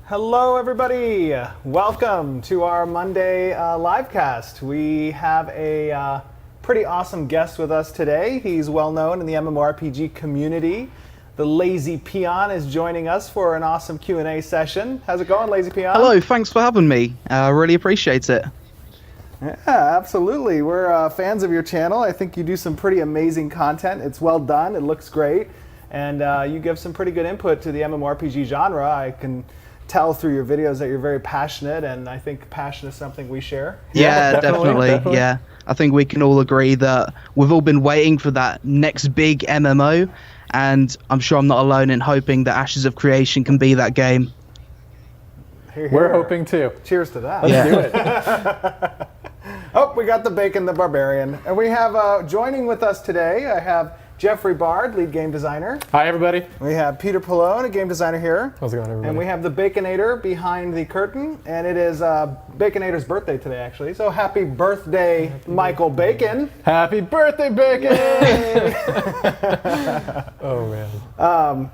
Hello, everybody. Welcome to our Monday livecast. We have a pretty awesome guest with us today. He's well known in the MMORPG community. The Lazy Peon is joining us for an awesome Q&A session. How's it going, Lazy Peon? Hello, thanks for having me. I really appreciate it. Yeah, absolutely. We're fans of your channel. I think you do some pretty amazing content. It's well done. It looks great. And you give some pretty good input to the MMORPG genre. I can tell through your videos that you're very passionate, and I think passion is something we share. Yeah, definitely. Yeah, I think we can all agree that we've all been waiting for that next big MMO, and I'm sure I'm not alone in hoping that Ashes of Creation can be that game. Here, here. We're hoping too. Cheers to that. Let's do it. Oh, we got the Bacon the Barbarian. And we have, joining with us today, I have Jeffrey Bard, lead game designer. Hi, everybody. We have Peter Pallone, a game designer here. How's it going, everybody? And we have the Baconator behind the curtain. And it is Baconator's birthday today, actually. So happy birthday, Michael Bacon. Happy birthday, Bacon! Oh, man.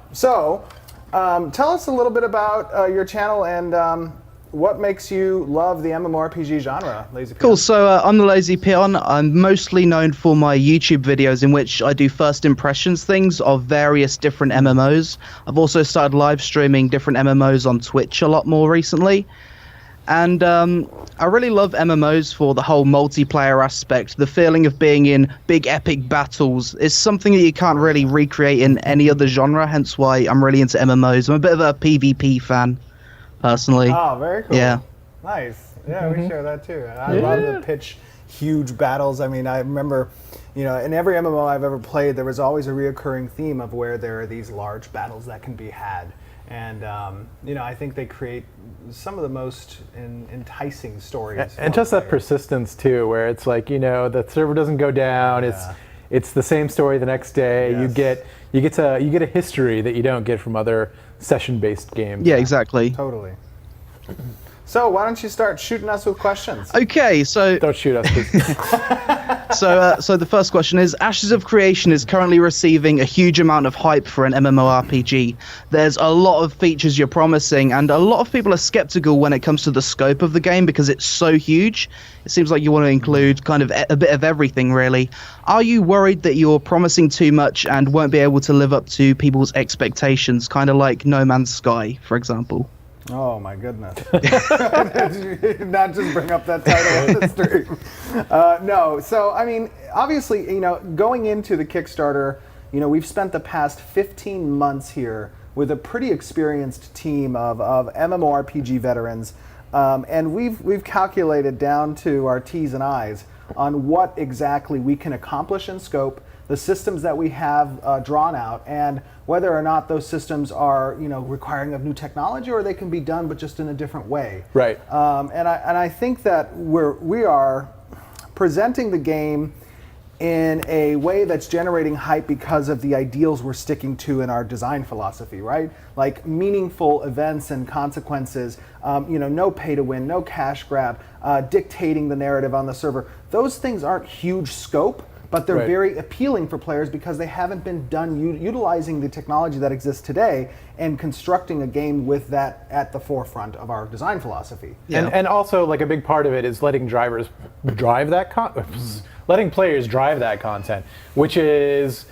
Tell us a little bit about your channel and what makes you love the MMORPG genre, Lazy Peon? Cool, so I'm the Lazy Peon. I'm mostly known for my YouTube videos in which I do first impressions things of various different MMOs. I've also started live streaming different MMOs on Twitch a lot more recently. And I really love MMOs for the whole multiplayer aspect. The feeling of being in big epic battles is something that you can't really recreate in any other genre, hence why I'm really into MMOs. I'm a bit of a PvP fan, personally. Oh, very cool. Yeah. Nice. Yeah, we share that too. I love to pitch huge battles. I mean, I remember, in every MMO I've ever played, there was always a reoccurring theme of where there are these large battles that can be had. And, I think they create some of the most enticing stories. And just that persistence, too, where it's like, the server doesn't go down. Yeah. It's the same story the next day. Yes. You get a history that you don't get from other session-based games. Yeah, exactly. Totally. So why don't you start shooting us with questions? Okay, so Don't shoot us, please. so the first question is, Ashes of Creation is currently receiving a huge amount of hype for an MMORPG. There's a lot of features you're promising, and a lot of people are skeptical when it comes to the scope of the game because it's so huge. It seems like you want to include kind of a bit of everything, really. Are you worried that you're promising too much and won't be able to live up to people's expectations, kind of like No Man's Sky, for example? Oh my goodness. Not just bring up that title on the stream. No, so I mean, obviously, going into the Kickstarter, we've spent the past 15 months here with a pretty experienced team of MMORPG veterans, and we've calculated down to our T's and I's on what exactly we can accomplish in scope, the systems that we have drawn out, and whether or not those systems are, requiring of new technology or they can be done, but just in a different way. Right. And I think that we are presenting the game in a way that's generating hype because of the ideals we're sticking to in our design philosophy, right? Like meaningful events and consequences, no pay to win, no cash grab, dictating the narrative on the server. Those things aren't huge scope, but they're very appealing for players because they haven't been done utilizing the technology that exists today and constructing a game with that at the forefront of our design philosophy. Yeah. And also, like, a big part of it is letting drivers drive that letting players drive that content, which is,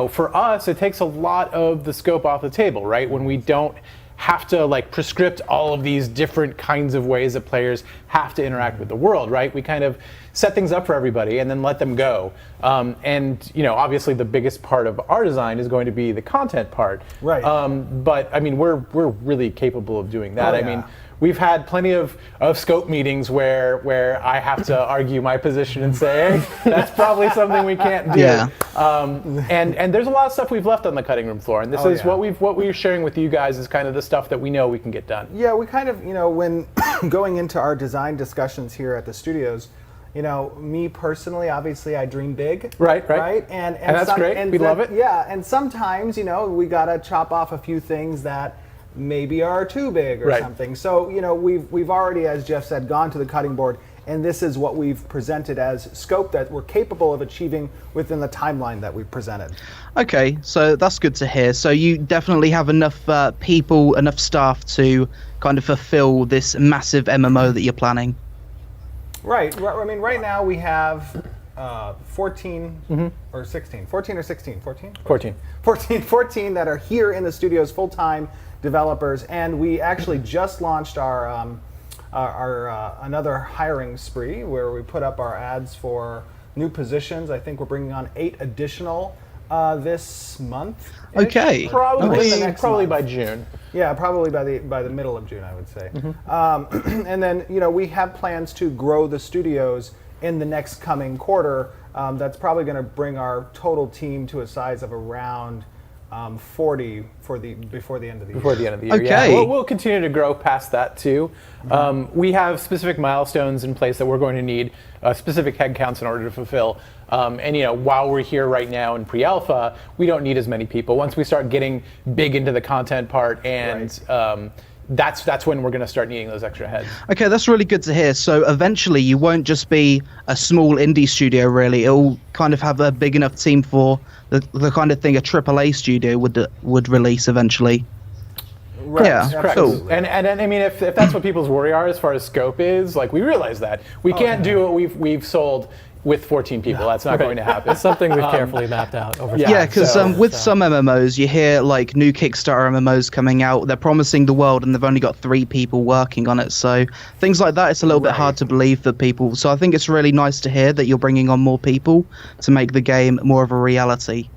for us, it takes a lot of the scope off the table, right? When we don't have to prescript all of these different kinds of ways that players have to interact with the world, right? We kind of set things up for everybody and then let them go. And obviously the biggest part of our design is going to be the content part. Right. But I mean, we're really capable of doing that. Oh, yeah. I mean, we've had plenty of scope meetings where I have to argue my position and say, hey, that's probably something we can't do. Yeah. And there's a lot of stuff we've left on the cutting room floor, and this is what we're sharing with you guys is kind of the stuff that we know we can get done. Yeah, we kind of, when going into our design discussions here at the studios, me personally, obviously I dream big. Right. And that's great. And we love it. Yeah, and sometimes, we gotta chop off a few things that maybe are too big or something. So, we've already, as Jeff said, gone to the cutting board and this is what we've presented as scope that we're capable of achieving within the timeline that we've presented. Okay, so that's good to hear. So you definitely have enough people, enough staff to kind of fulfill this massive MMO that you're planning. Right. I mean, right now we have 14 or 16. 14 or 16? 14? 14 that are here in the studios, full-time developers, and we actually just launched our another hiring spree where we put up our ads for new positions. I think we're bringing on 8 additional this month. Okay. Probably by June. Yeah, probably by the middle of June, I would say. And then we have plans to grow the studios in the next coming quarter. That's probably going to bring our total team to a size of around 40 before the end of the year. Before the end of the year, Okay. yeah. We'll continue to grow past that too. We have specific milestones in place that we're going to need specific headcounts in order to fulfill. And while we're here right now in pre-alpha, we don't need as many people. Once we start getting big into the content part, and that's when we're going to start needing those extra heads. Okay, that's really good to hear. So eventually you won't just be a small indie studio, really. It'll kind of have a big enough team for the kind of thing a AAA studio would release eventually. Right. Yeah, Correct. cool. And I mean, if that's what people's worry are as far as scope is, like, we realize that. We can't do what we've sold with 14 people. That's not going to happen. It's something we've carefully mapped out over time. Yeah, because with some MMOs, you hear like new Kickstarter MMOs coming out, they're promising the world and they've only got 3 people working on it. So things like that, it's a little bit hard to believe for people. So I think it's really nice to hear that you're bringing on more people to make the game more of a reality.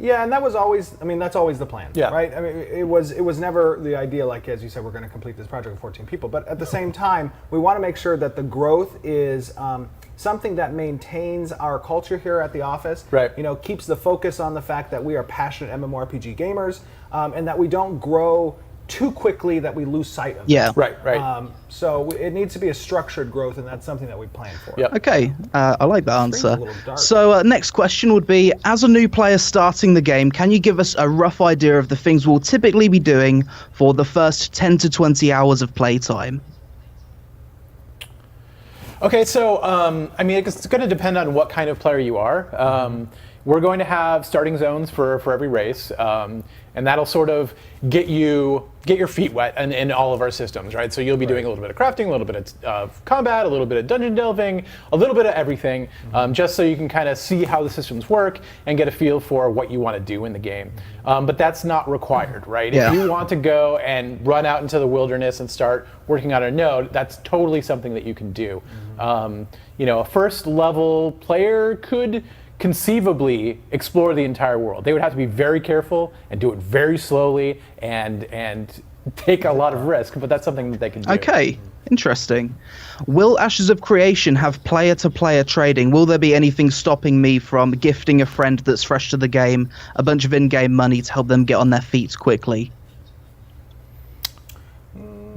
Yeah, and that was always, that's always the plan, Yeah. right? I mean, it was never the idea, like, as you said, we're going to complete this project with 14 people. But at the same time, we want to make sure that the growth is something that maintains our culture here at the office. Right. Keeps the focus on the fact that we are passionate MMORPG gamers, and that we don't grow too quickly that we lose sight of it. Yeah. Right. So it needs to be a structured growth, and that's something that we plan for. Yep. Okay, I like that answer. a little dark. So next question would be, as a new player starting the game, can you give us a rough idea of the things we'll typically be doing for the first 10 to 20 hours of playtime? Okay, so it's going to depend on what kind of player you are. We're going to have starting zones for every race, and that'll sort of get your feet wet in all of our systems, right? So you'll be doing a little bit of crafting, a little bit of combat, a little bit of dungeon delving, a little bit of everything, just so you can kind of see how the systems work and get a feel for what you want to do in the game. But that's not required, right? Yeah. If you want to go and run out into the wilderness and start working on a node, that's totally something that you can do. A first level player could conceivably explore the entire world. They would have to be very careful and do it very slowly and take a lot of risk, but that's something that they can do. Okay, interesting. Will Ashes of Creation have player-to-player trading? Will there be anything stopping me from gifting a friend that's fresh to the game a bunch of in-game money to help them get on their feet quickly?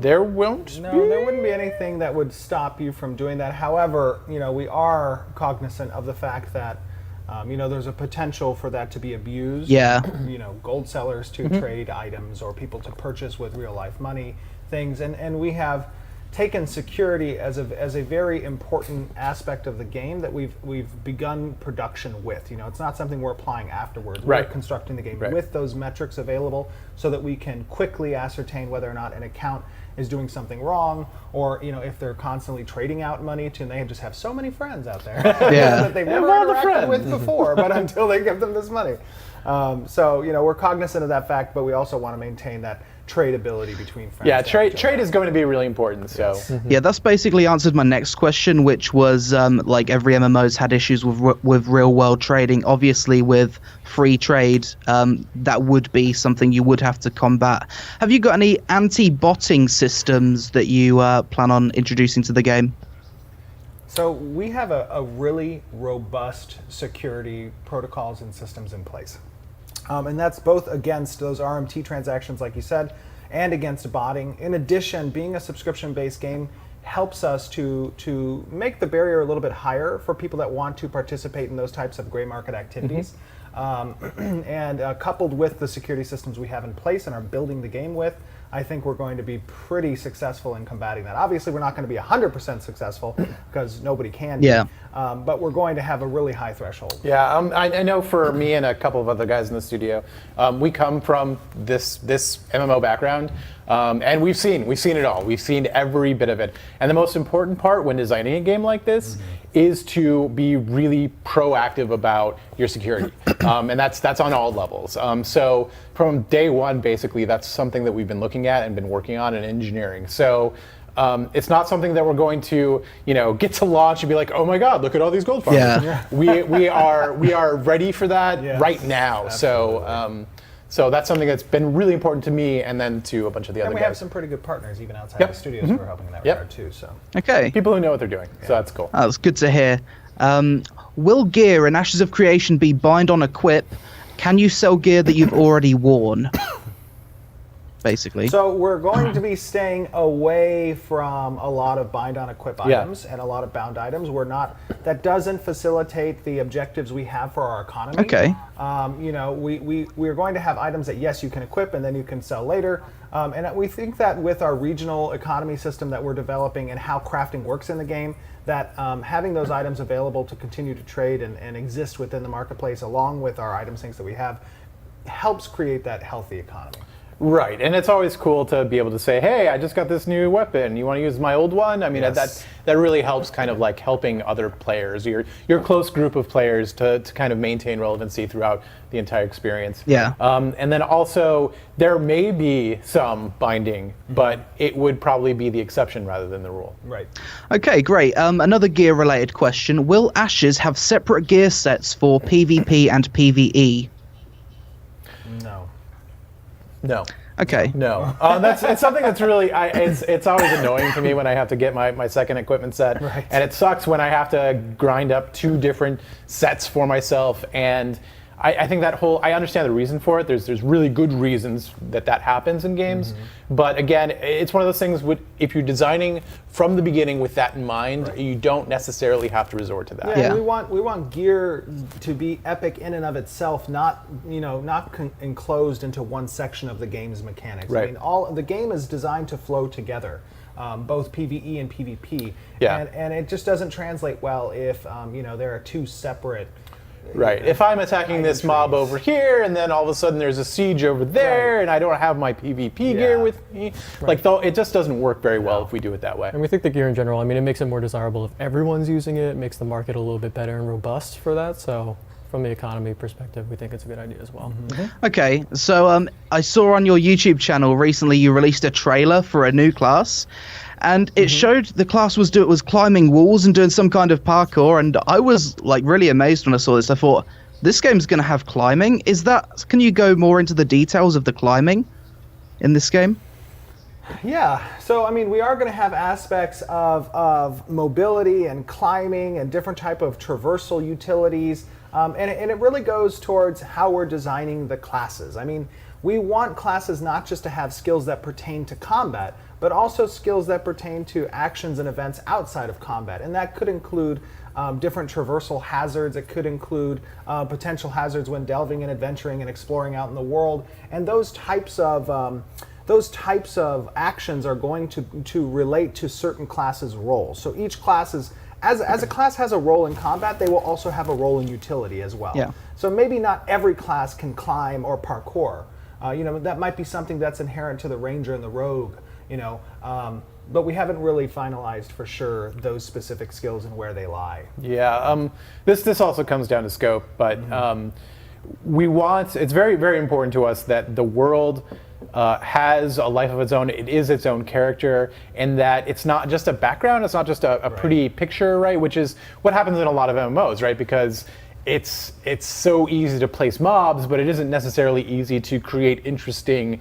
There won't No, there wouldn't be anything that would stop you from doing that. However, we are cognizant of the fact that there's a potential for that to be abused. Yeah. Gold sellers to trade items, or people to purchase with real life money things, and we have taken security as a very important aspect of the game that we've begun production with. It's not something we're applying afterwards. Right. We're constructing the game Right. with those metrics available so that we can quickly ascertain whether or not an account is doing something wrong, or if they're constantly trading out money to, and they just have so many friends out there that they've never all the interacted friends. with before, but until they give them this money. So we're cognizant of that fact, but we also want to maintain that tradability between friends. Yeah, trade is going to be really important. So Yeah, that's basically answered my next question, which was like every MMO's had issues with real-world trading. Obviously, with free trade, that would be something you would have to combat. Have you got any anti-botting systems that you plan on introducing to the game? So we have a really robust security protocols and systems in place. And that's both against those RMT transactions, like you said, and against botting. In addition, being a subscription-based game helps us to make the barrier a little bit higher for people that want to participate in those types of gray market activities. And coupled with the security systems we have in place and are building the game with, I think we're going to be pretty successful in combating that. Obviously, we're not going to be 100% successful because nobody can be. Yeah. But we're going to have a really high threshold. Yeah, I know for me and a couple of other guys in the studio, we come from this MMO background, and we've seen it all. We've seen every bit of it. And the most important part when designing a game like this is to be really proactive about your security, and that's on all levels. So from day one, basically, that's something that we've been looking at and been working on in engineering. So. It's not something that we're going to, get to launch and be like, oh my God, look at all these gold farms. Yeah. We are ready for that Yes, right now. absolutely. So that's something that's been really important to me and then to a bunch of the And other we guys. have some pretty good partners even outside Yep. the studios who are helping in that Yep. regard too. So Okay. People who know what they're doing. So that's cool. That's good to hear. Will gear in Ashes of Creation be bind on equip? Can you sell gear that you've already worn? Basically. So we're going to be staying away from a lot of bind on equip items and a lot of bound items. That doesn't facilitate the objectives we have for our economy. Okay. We're going to have items that yes, you can equip and then you can sell later. And we think that with our regional economy system that we're developing and how crafting works in the game, that having those items available to continue to trade and exist within the marketplace along with our item sinks that we have helps create that healthy economy. Right, and it's always cool to be able to say, hey, I just got this new weapon. You want to use my old one? I mean, Yes. that really helps kind of like helping other players, your close group of players to kind of maintain relevancy throughout the entire experience. Yeah. And then also, there may be some binding, but it would probably be the exception rather than the rule. Right. Okay, great. Another gear-related question. Will Ashes have separate gear sets for PvP and PvE? No. No. Okay. No, it's something that's really it's always annoying to me when I have to get my second equipment set, Right. and it sucks when I have to grind up 2 different sets for myself. And I think I understand the reason for it. There's really good reasons that happens in games, but again, it's one of those things. If you're designing from the beginning with that in mind, you don't necessarily have to resort to that. Yeah. We want gear to be epic in and of itself, not enclosed into one section of the game's mechanics. Right. I mean, the game is designed to flow together, both PvE and PvP. Yeah. And it just doesn't translate well if there are 2 separate. Right. If I'm attacking this mob trees. over here, and then all of a sudden there's a siege over there, Right. and I don't have my PvP gear Yeah. with me, it just doesn't work very well if we do it that way. And we think the gear in general, I mean, it makes it more desirable if everyone's using it. It makes the market a little bit better and robust for that. So from the economy perspective, we think it's a good idea as well. Okay, so I saw on your YouTube channel recently you released a trailer for a new class, and it showed the class was climbing walls and doing some kind of parkour, and I was like really amazed when I saw this. I thought, this game's going to have climbing. Can you go more into the details of the climbing in this game? Yeah, so I mean, we are going to have aspects of mobility and climbing and different type of traversal utilities, and it really goes towards how we're designing the classes. I mean, we want classes not just to have skills that pertain to combat, but also skills that pertain to actions and events outside of combat, and that could include different traversal hazards. It could include potential hazards when delving and adventuring and exploring out in the world, and those types of actions are going to relate to certain classes' roles. So each class as a class has a role in combat, they will also have a role in utility as well. Yeah. So maybe not every class can climb or parkour. That might be something that's inherent to the ranger and the rogue. But we haven't really finalized for sure those specific skills and where they lie. Yeah, this also comes down to scope, but it's very, very important to us that the world has a life of its own. It is its own character, and that it's not just a background, it's not just a pretty picture, right? Which is what happens in a lot of MMOs, right? Because it's so easy to place mobs, but it isn't necessarily easy to create interesting,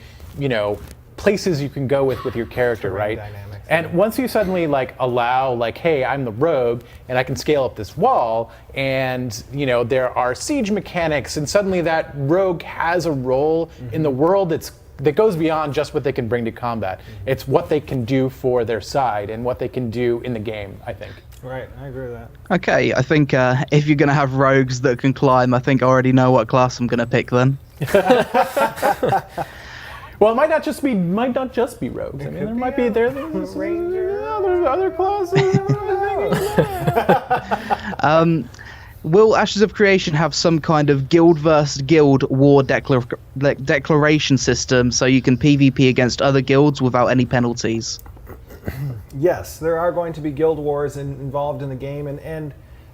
places you can go with your character, right? Dynamics. And once you suddenly allow hey, I'm the rogue and I can scale up this wall, and there are siege mechanics, and suddenly that rogue has a role in the world that goes beyond just what they can bring to combat. It's what they can do for their side and what they can do in the game, I think. Right, I agree with that. Okay, I think if you're going to have rogues that can climb, I think I already know what class I'm going to pick then. Well, it might not just be rogues. I mean, there might be there's other classes. Will Ashes of Creation have some kind of guild versus guild war declaration system so you can PvP against other guilds without any penalties? Yes, there are going to be guild wars involved in the game, and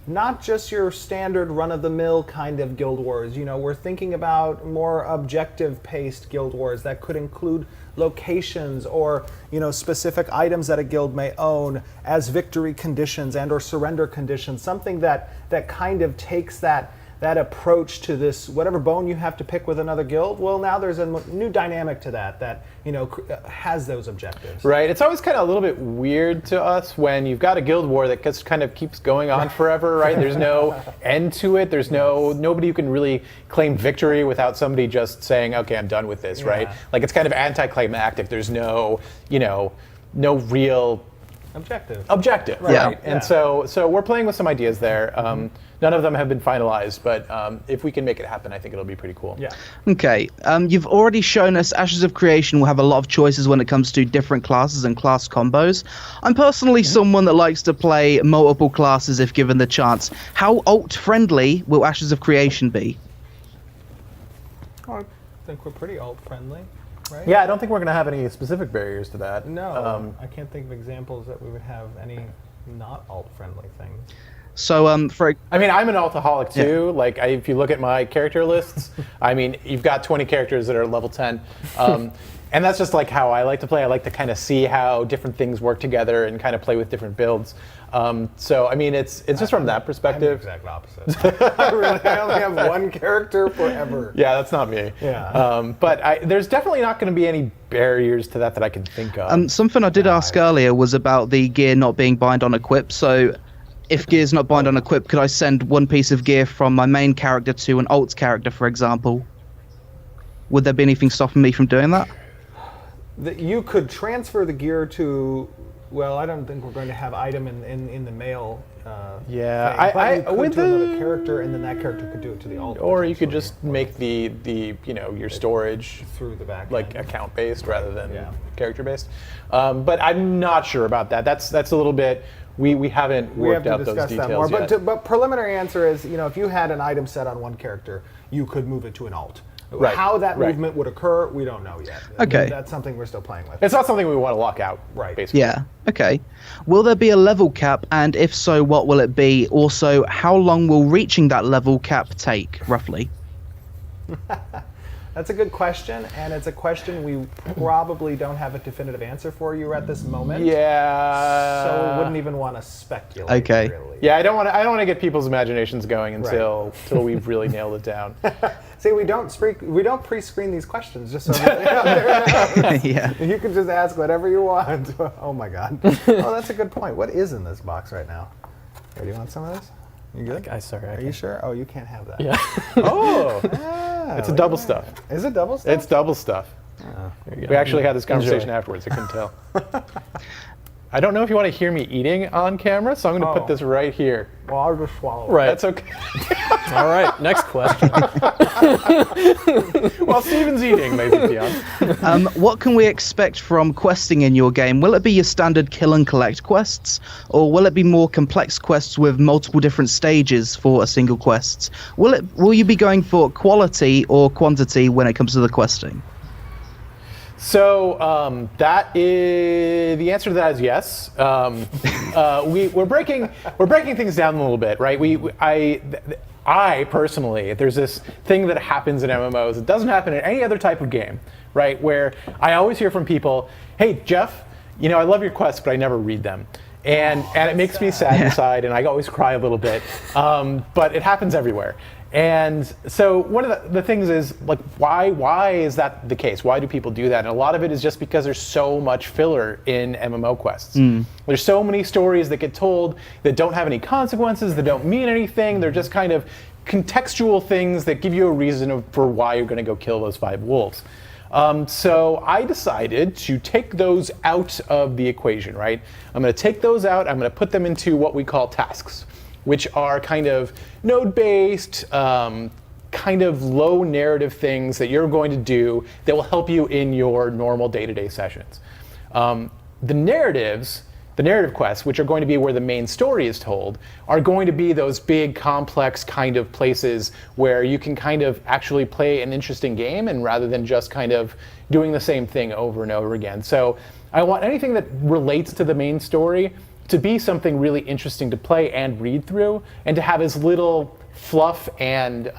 not just your standard run-of-the-mill kind of guild wars. You know, we're thinking about more objective-paced guild wars that could include locations or, you know, specific items that a guild may own as victory conditions and or surrender conditions. Something that kind of takes that approach to this, whatever bone you have to pick with another guild. Well, now there's a new dynamic to that you know has those objectives. Right. It's always kind of a little bit weird to us when you've got a guild war that just kind of keeps going on forever, right? There's no end to it. There's nobody who can really claim victory without somebody just saying, okay, I'm done with this, right? Like it's kind of anticlimactic. There's no real objective, right? Yeah. And so we're playing with some ideas there. None of them have been finalized, but if we can make it happen, I think it'll be pretty cool. Yeah. Okay, you've already shown us Ashes of Creation will have a lot of choices when it comes to different classes and class combos. I'm personally someone that likes to play multiple classes if given the chance. How alt-friendly will Ashes of Creation be? Oh, I think we're pretty alt-friendly, right? Yeah, I don't think we're going to have any specific barriers to that. No, I can't think of examples that we would have any not alt-friendly things. So, I mean, I'm an altaholic too. Yeah. Like, if you look at my character lists, I mean, you've got 20 characters that are level 10. And that's just like how I like to play. I like to kind of see how different things work together and kind of play with different builds. So, I mean, it's just from that perspective. I'm the exact opposite. I only have one character forever. Yeah, that's not me. Yeah. But there's definitely not going to be any barriers to that I can think of. something I did ask earlier was about the gear not being bind on equip. So, if gear's not bind on equip, could I send one piece of gear from my main character to an alt character, for example? Would there be anything stopping me from doing that? You could transfer the gear to. Well, I don't think we're going to have item in the mail. Yeah, thing, but you could to another character, and then that character could do it to the alt. Or you could just make the your storage through the back like end. account based rather than character based. But I'm not sure about that. That's a little bit. We haven't worked out those details that more. yet. But preliminary answer is, you know, if you had an item set on one character, you could move it to an alt. Right. How that movement would occur, we don't know yet. Okay. That's something we're still playing with. It's not something we want to lock out. Right. Basically. Yeah, okay. Will there be a level cap, and if so, what will it be? Also, how long will reaching that level cap take, roughly? That's a good question, and it's a question we probably don't have a definitive answer for you at this moment. Yeah. So we wouldn't even want to speculate. Okay. Really. Yeah, I don't want to get people's imaginations going until we've really nailed it down. See, we don't pre-screen these questions, just so Yeah. you can just ask whatever you want. Oh my God. Oh, that's a good point. What is in this box right now? Here, do you want some of this? You good? Sorry. Are you sure? Oh, you can't have that. Yeah. Oh, it's a look double at stuff. that. Is it double stuff? It's double stuff. We actually had this conversation afterwards. I couldn't tell. I don't know if you want to hear me eating on camera, so I'm going to put this right here. Well, I'll just swallow it. Right. That's okay. All right. Next question. While Steven's eating, maybe Peon. What can we expect from questing in your game? Will it be your standard kill and collect quests, or will it be more complex quests with multiple different stages for a single quest? Will you be going for quality or quantity when it comes to the questing? So that is the answer to that is yes. We're breaking things down a little bit, right? I personally, there's this thing that happens in MMOs. It doesn't happen in any other type of game, right? Where I always hear from people, "Hey Jeff, you know I love your quests, but I never read them." And it makes me sad inside, and I always cry a little bit. But it happens everywhere. And so one of the things is, like, why is that the case? Why do people do that? And a lot of it is just because there's so much filler in MMO quests. There's so many stories that get told that don't have any consequences, that don't mean anything. They're just kind of contextual things that give you a reason for why you're going to go kill those 5 wolves. So I decided to take those out of the equation, right? I'm going to take those out. I'm going to put them into what we call tasks, which are kind of node-based, kind of low narrative things that you're going to do that will help you in your normal day-to-day sessions. The narrative quests, which are going to be where the main story is told, are going to be those big, complex kind of places where you can kind of actually play an interesting game, and rather than just kind of doing the same thing over and over again. So I want anything that relates to the main story to be something really interesting to play and read through, and to have as little fluff and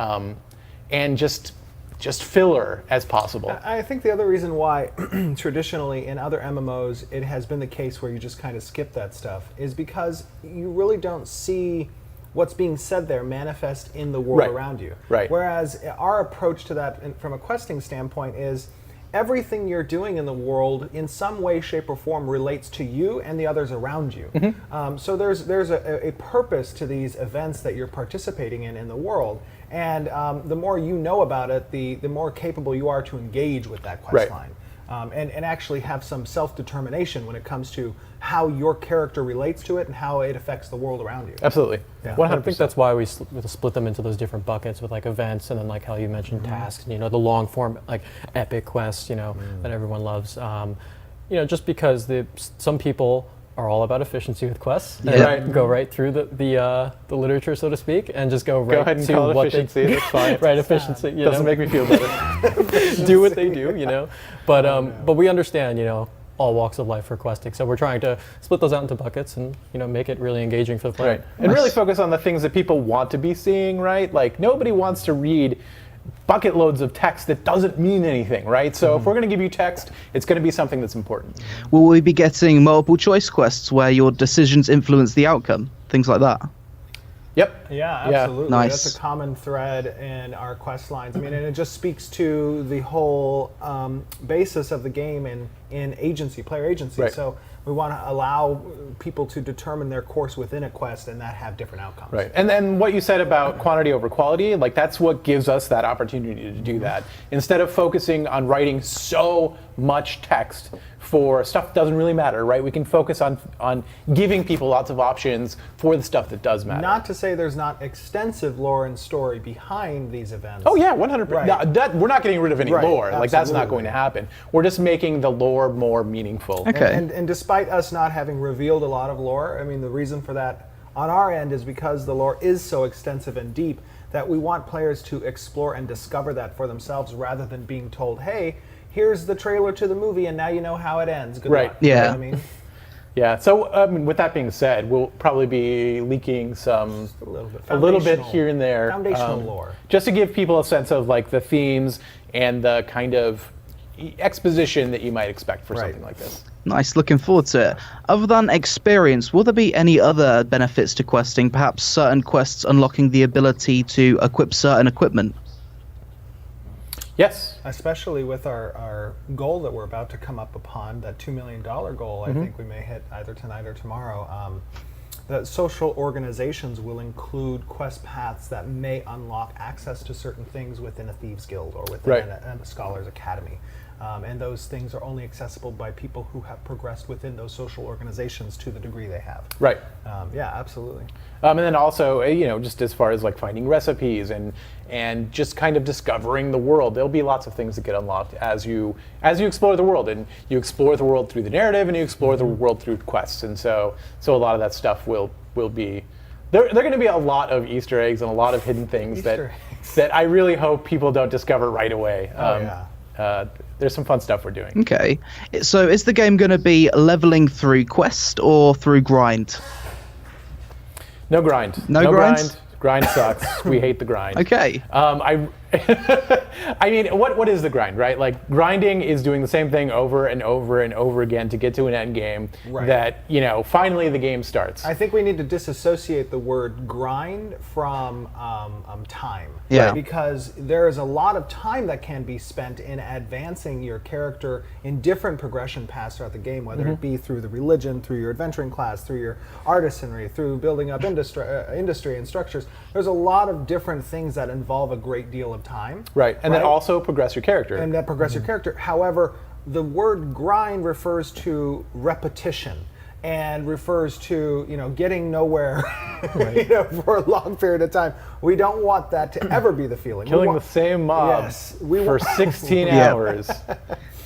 just filler as possible. I think the other reason why traditionally in other MMOs it has been the case where you just kind of skip that stuff is because you really don't see what's being said there manifest in the world Right. around you. Right. Whereas our approach to that from a questing standpoint is everything you're doing in the world in some way, shape, or form relates to you and the others around you. So there's a purpose to these events that you're participating in the world. And the more you know about it, the more capable you are to engage with that quest Right. line. And actually have some self-determination when it comes to how your character relates to it and how it affects the world around you. Absolutely. Yeah. 100%. I think that's why we split them into those different buckets with like events, and then like how you mentioned tasks, and, the long form like epic quests, that everyone loves. Just because some people are all about efficiency with quests, and Right. go right through the literature, so to speak, and just go right Go ahead and to call it what efficiency. That's fine. right, efficiency. Doesn't make me feel better. do what they do, But we understand, all walks of life for questing. So we're trying to split those out into buckets and, make it really engaging for the player. Right. And really focus on the things that people want to be seeing, right? Like, nobody wants to read bucket loads of text that doesn't mean anything, right? So if we're going to give you text, it's going to be something that's important. Will we be getting multiple choice quests where your decisions influence the outcome? Things like that? Yep. Yeah, Yeah. absolutely. Nice. That's a common thread in our quest lines. I mean, and it just speaks to the whole basis of the game in agency, player agency. Right. So we want to allow people to determine their course within a quest and not have different outcomes. Right. And then what you said about quantity over quality, like that's what gives us that opportunity to do that. Instead of focusing on writing so much text for stuff that doesn't really matter, right? We can focus on giving people lots of options for the stuff that does matter. Not to say there's not extensive lore and story behind these events. Oh yeah, 100%. Right. No, we're not getting rid of any Right, lore. Like that's not absolutely. going to happen. We're just making the lore more meaningful. Okay. And despite us not having revealed a lot of lore, I mean, the reason for that on our end is because the lore is so extensive and deep that we want players to explore and discover that for themselves rather than being told, hey, here's the trailer to the movie and now you know how it ends. Good Right. luck. You know Yeah. what I mean? Yeah. So with that being said, we'll probably be leaking some A little bit. a little bit Foundational- here and there, Foundational lore. just to give people a sense of like the themes and the kind of exposition that you might expect for Right. something like this. Nice, looking forward to it. Other than experience, will there be any other benefits to questing? Perhaps certain quests unlocking the ability to equip certain equipment? Yes. Especially with our goal that we're about to come up upon, that $2 million goal, I think we may hit either tonight or tomorrow. That social organizations will include quest paths that may unlock access to certain things within a Thieves Guild or within Right. a Scholars Academy. And those things are only accessible by people who have progressed within those social organizations to the degree they have. Right. Yeah, absolutely. And then also, just as far as like finding recipes and just kind of discovering the world, there'll be lots of things that get unlocked as you explore the world, and you explore the world through the narrative, and you explore the world through quests, and so a lot of that stuff will be. There are going to be a lot of Easter eggs and a lot of hidden things Easter that I really hope people don't discover right away. Yeah. There's some fun stuff we're doing. Okay. So is the game going to be leveling through quest or through grind? No grind. No grind? Grind sucks. We hate the grind. Okay. I mean, what is the grind, right? Like, grinding is doing the same thing over and over and over again to get to an end game Right. that, finally the game starts. I think we need to disassociate the word grind from time. Yeah. Right? Because there is a lot of time that can be spent in advancing your character in different progression paths throughout the game, whether it be through the religion, through your adventuring class, through your artisanry, through building up industry and structures. There's a lot of different things that involve a great deal of time. Right. And then also progress your character. And that progress your character. However, the word grind refers to repetition. and refers to getting nowhere for a long period of time. We don't want that to ever be the feeling. Killing the same mob for 16 hours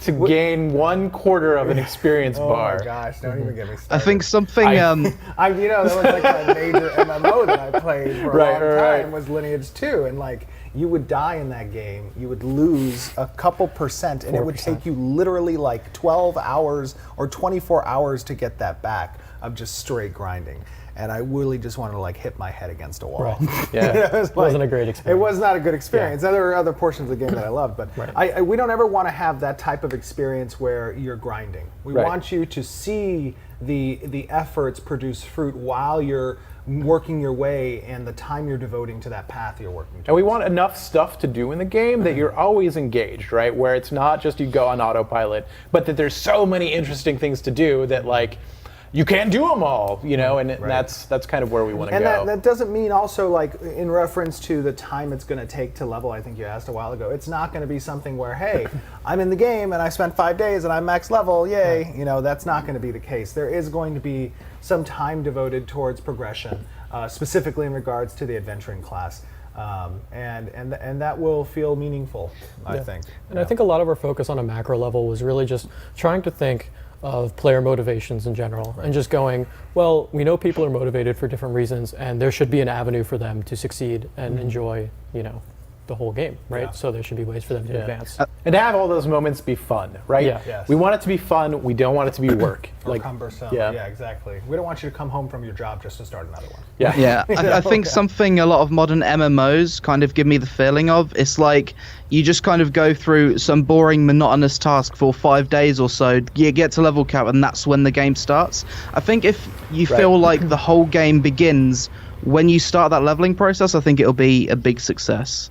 to gain 1/4 of an experience bar. Oh my gosh! Don't even get me started. I think something. that was like a major MMO that I played for a long time was Lineage 2, and like you would die in that game, you would lose a couple percent, and it would take you literally like 12 hours or 24 hours to get that back of just straight grinding. And I really just wanted to like hit my head against a wall. Right. Yeah. It wasn't a great experience. It was not a good experience. There were other portions of the game that I loved, but we don't ever want to have that type of experience where you're grinding. We want you to see the efforts produce fruit while you're working your way and the time you're devoting to that path you're working towards. And we want enough stuff to do in the game that you're always engaged, right? Where it's not just you go on autopilot, but that there's so many interesting things to do that like you can't do them all, and that's kind of where we want to go. And that doesn't mean also like in reference to the time it's going to take to level. I think you asked a while ago. It's not going to be something where, hey, I'm in the game and I spent 5 days and I'm max level, yay. That's not going to be the case. There is going to be some time devoted towards progression, specifically in regards to the adventuring class. And that will feel meaningful, I think. And I think a lot of our focus on a macro level was really just trying to think of player motivations in general, and just going, well, we know people are motivated for different reasons, and there should be an avenue for them to succeed and enjoy, the whole game, right? Yeah. So there should be ways for them to advance. And to have all those moments be fun, right? Yeah. Yes. We want it to be fun. We don't want it to be work. Or cumbersome. Yeah, exactly. We don't want you to come home from your job just to start another one. Yeah. I think something a lot of modern MMOs kind of give me the feeling of, it's like you just kind of go through some boring, monotonous task for 5 days or so, you get to level cap, and that's when the game starts. I think if you feel like the whole game begins when you start that leveling process, I think it'll be a big success.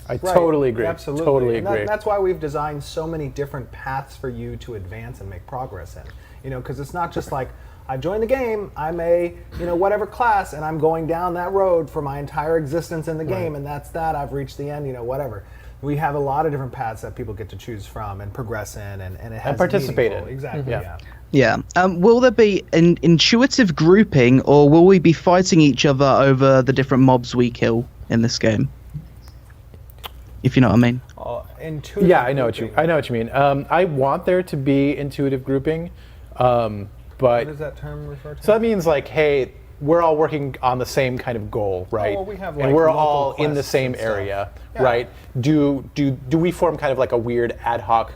I totally agree. Absolutely. Totally And agree. that's why we've designed so many different paths for you to advance and make progress in. Because it's not just like, I joined the game, I'm a, whatever class, and I'm going down that road for my entire existence in the game, and that's that, I've reached the end, whatever. We have a lot of different paths that people get to choose from and progress in, and it has participate in. Exactly, yeah. Yeah. Will there be an intuitive grouping, or will we be fighting each other over the different mobs we kill in this game? If you know what I mean. Intuitive Yeah, I know what grouping. you mean. I want there to be intuitive grouping, but What does that term refer to? so that means like, hey, we're all working on the same kind of goal, right? well, we have, and like, we're local all in the quests same and stuff. area, Yeah. right? Do we form kind of like a weird ad hoc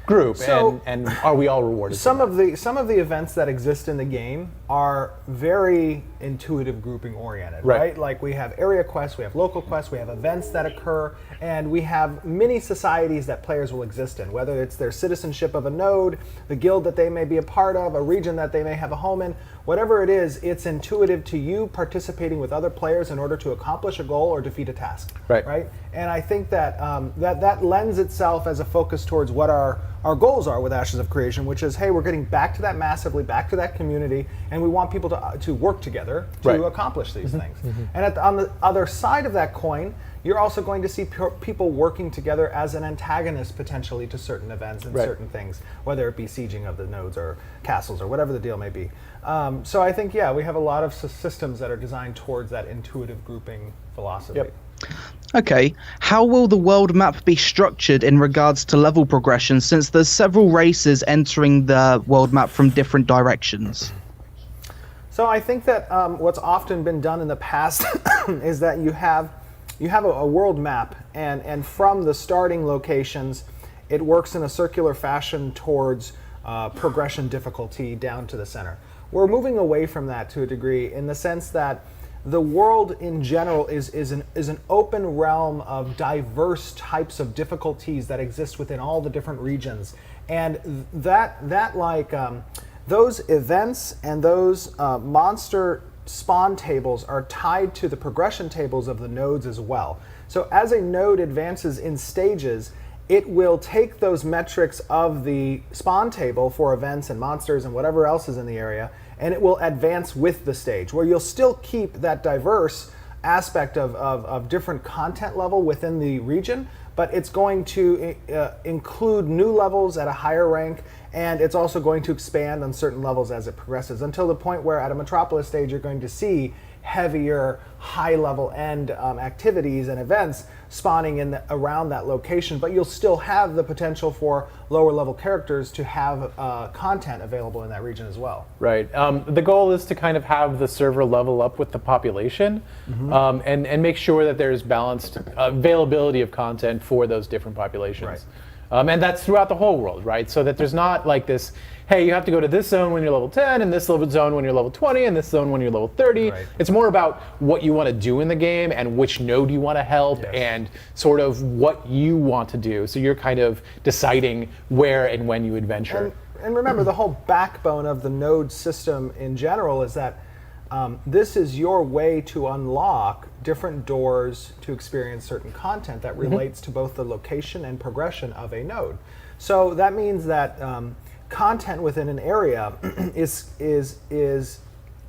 group, So- and are we all rewarded? Some of the events that exist in the game are very intuitive grouping oriented, right? Like we have area quests, we have local quests, we have events that occur, and we have many societies that players will exist in, whether it's their citizenship of a node, the guild that they may be a part of, a region that they may have a home in, whatever it is, it's intuitive to you participating with other players in order to accomplish a goal or defeat a task, Right. And I think that that lends itself as a focus towards what our goals are with Ashes of Creation, which is, hey, we're getting back to that massively, back to that community, and we want people to work together to accomplish these things. And on the other side of that coin, you're also going to see people working together as an antagonist potentially to certain events and certain things, whether it be sieging of the nodes or castles or whatever the deal may be. So I think, we have a lot of systems that are designed towards that intuitive grouping philosophy. Yep. Okay, how will the world map be structured in regards to level progression, since there's several races entering the world map from different directions? So I think that what's often been done in the past is that you have a world map, and from the starting locations, it works in a circular fashion towards progression difficulty down to the center. We're moving away from that to a degree, in the sense that the world in general is an open realm of diverse types of difficulties that exist within all the different regions, and those events and those monster spawn tables are tied to the progression tables of the nodes as well. So as a node advances in stages, it will take those metrics of the spawn table for events and monsters and whatever else is in the area, and it will advance with the stage, where you'll still keep that diverse aspect of different content level within the region, but it's going to include new levels at a higher rank And it's also going to expand on certain levels as it progresses until the point where at a Metropolis stage you're going to see heavier, high-level end activities and events spawning in around that location, but you'll still have the potential for lower-level characters to have content available in that region as well. Right. The goal is to kind of have the server level up with the population, and make sure that there's balanced availability of content for those different populations. Right. And that's throughout the whole world, right? So that there's not like this, hey, you have to go to this zone when you're level 10, and this level zone when you're level 20, and this zone when you're level 30. Right. It's more about what you want to do in the game and which node you want to help, and sort of what you want to do. So you're kind of deciding where and when you adventure. And remember, the whole backbone of the node system in general is that this is your way to unlock different doors to experience certain content that relates to both the location and progression of a node. So that means that content within an area is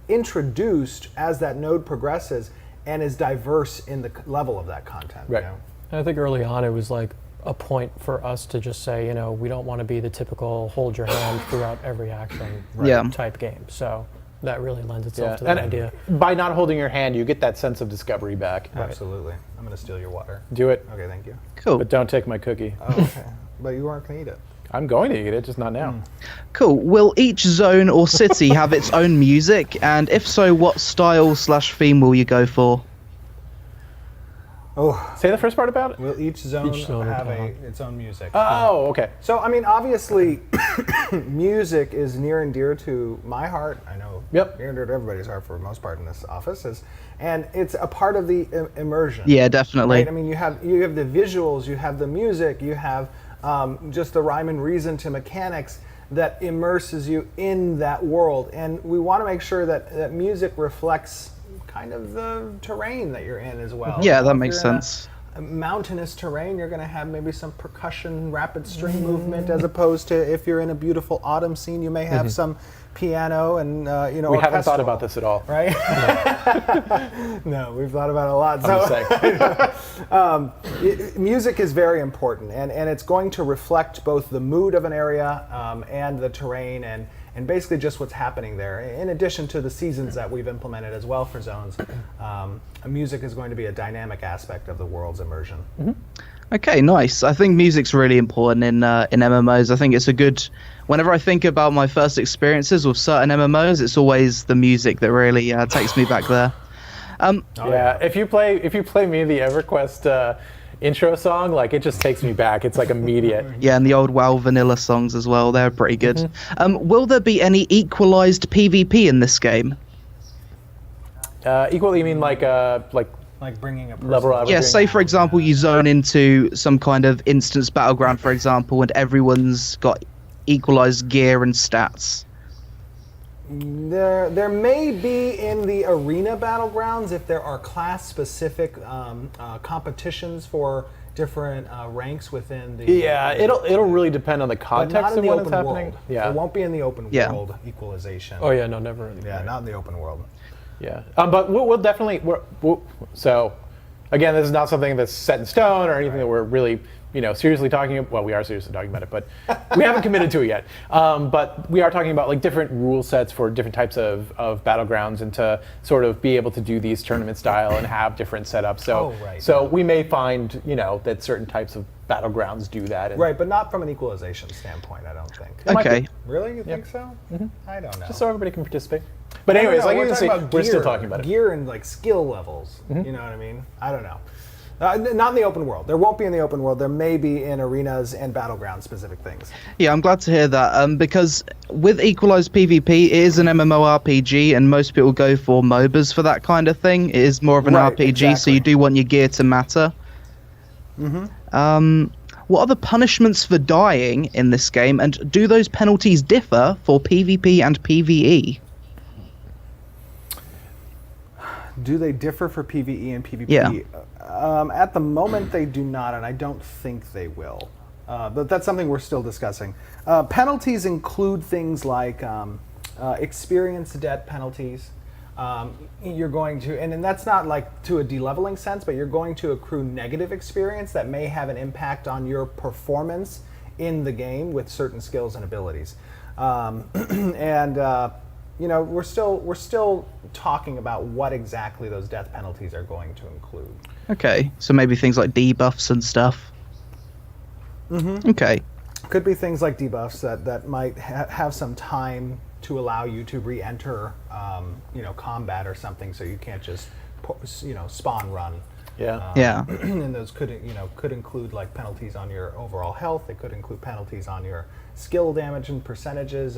introduced as that node progresses and is diverse in the level of that content. Right. You know? And I think early on it was like a point for us to just say, you know, we don't want to be the typical hold your hand throughout every action type game. So that really lends itself to that idea. By not holding your hand, you get that sense of discovery back. Absolutely. I'm going to steal your water. Do it, Okay, thank you. Cool. but don't take my cookie. Oh, okay. But you weren't going to eat it. I'm going to eat it, just not now. Cool. Will each zone or city have its own music? And if so, what style/theme will you go for? Oh, Say the first part about it? will each zone zone have will its own music? Oh, okay. So, I mean, obviously, music is near and dear to my heart. I know Yep. near and dear to everybody's heart for the most part in this office. And it's a part of the immersion. Yeah, definitely. Right? I mean, you have the visuals, you have the music, you have just the rhyme and reason to mechanics that immerses you in that world. And we want to make sure that music reflects kind of the terrain that you're in as well. Yeah, If that makes you're in sense. a mountainous terrain, you're going to have maybe some percussion, rapid string movement, as opposed to if you're in a beautiful autumn scene, you may have some piano and We haven't thought about this at all. right? No, we've thought about it a lot. I'm just saying. Music is very important, and it's going to reflect both the mood of an area and the terrain and basically just what's happening there. In addition to the seasons that we've implemented as well for zones, music is going to be a dynamic aspect of the world's immersion. Okay, nice. I think music's really important in MMOs. I think it's a good. Whenever I think about my first experiences with certain MMOs, it's always the music that really takes me back there. If you play me the EverQuest intro song, like it just takes me back. It's like immediate. Yeah, and the old WoW vanilla songs as well. They're pretty good. Will there be any equalized PvP in this game? Equally, you mean like Like bringing a level up? Yeah, say for example you zone into some kind of instance battleground, for example, and everyone's got equalized gear and stats. There may be in the arena battlegrounds if there are class-specific competitions for different ranks within the. Yeah, it'll really depend on the but context not in of the when it's open happening. world. Yeah, It won't be in the open Yeah. world equalization. Oh yeah, no, never. Yeah, not in the open world. yeah. But we'll definitely. So, again, this is not something that's set in stone or anything that we're really seriously talking about. Well, we are seriously talking about it, but we haven't committed to it yet. But we are talking about like different rule sets for different types of battlegrounds, and to sort of be able to do these tournament style and have different setups. So, so we may find that certain types of battlegrounds do that. And Right, but not from an equalization standpoint, I don't think. might be. Okay. Really? You think so? I don't know. just so everybody can participate. But I don't anyways, know, like you we're can see, talking about we're still gear- talking about it. Gear and like skill levels. You know what I mean? I don't know. Not in the open world. There won't be in the open world. There may be in arenas and battleground specific things. Yeah, I'm glad to hear that. Because with equalized PvP, it is an MMORPG, and most people go for MOBAs for that kind of thing. It is more of an Right, RPG, so exactly. you do want your gear to matter. What are the punishments for dying in this game, and do those penalties differ for PvP and PvE? Do they differ for PvE and PvP? Yeah. At the moment, they do not, and I don't think they will. But that's something we're still discussing. Penalties include things like experience debt penalties. You're going to, and that's not like to a de-leveling sense, but you're going to accrue negative experience that may have an impact on your performance in the game with certain skills and abilities. And we're still talking about what exactly those death penalties are going to include. Okay, so maybe things like debuffs and stuff. Okay. Could be things like debuffs that might have some time to allow you to re-enter, combat or something, so you can't just, spawn run. Yeah. And those could include like penalties on your overall health. They could include penalties on your skill damage and percentages,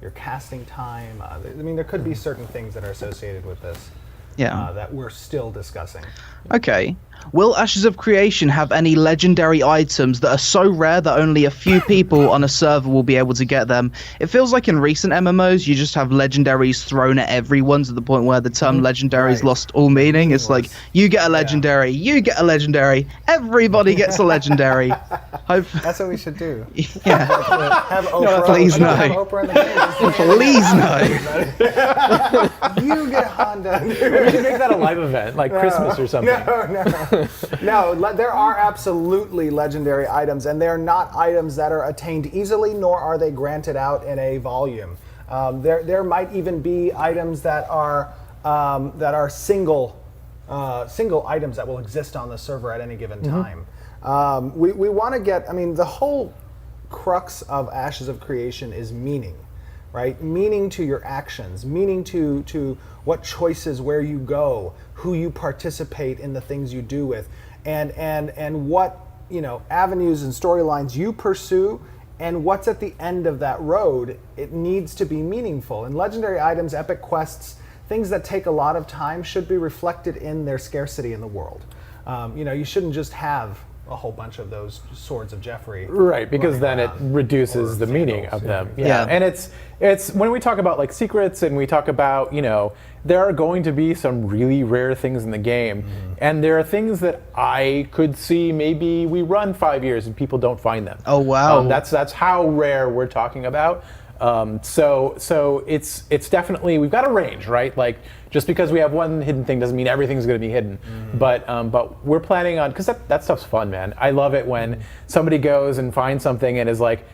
your casting time. There could be certain things that are associated with this. That we're still discussing. Okay. Will Ashes of Creation have any legendary items that are so rare that only a few people on a server will be able to get them? It feels like in recent MMOs, you just have legendaries thrown at everyone to the point where the term legendary's lost all meaning. It's like, you get a legendary, you get a legendary, everybody gets a legendary. That's what we should do. Yeah. Have Oprah. Please no. Have Oprah in the game. Please no. You get Honda. We should make that a live event, like Christmas or something. No, there are absolutely legendary items, and they're not items that are attained easily, nor are they granted out in a volume. There might even be items that are single items that will exist on the server at any given time. We want to get. The whole crux of Ashes of Creation is meaning. Right? Meaning to your actions, meaning to what choices, where you go, who you participate in the things you do with, and what avenues and storylines you pursue, and what's at the end of that road. It needs to be meaningful. And legendary items, epic quests, things that take a lot of time should be reflected in their scarcity in the world. You shouldn't just have a whole bunch of those Swords of Jeffrey. Right, because then it reduces the meaning of them. Yeah. And it's when we talk about like secrets and we talk about, there are going to be some really rare things in the game. And there are things that I could see maybe we run 5 years and people don't find them. Oh, wow. That's how rare we're talking about. So it's definitely, we've got a range, right? Like, just because we have one hidden thing doesn't mean everything's going to be hidden. But we're planning on, because that stuff's fun, man. I love it when somebody goes and finds something and is like,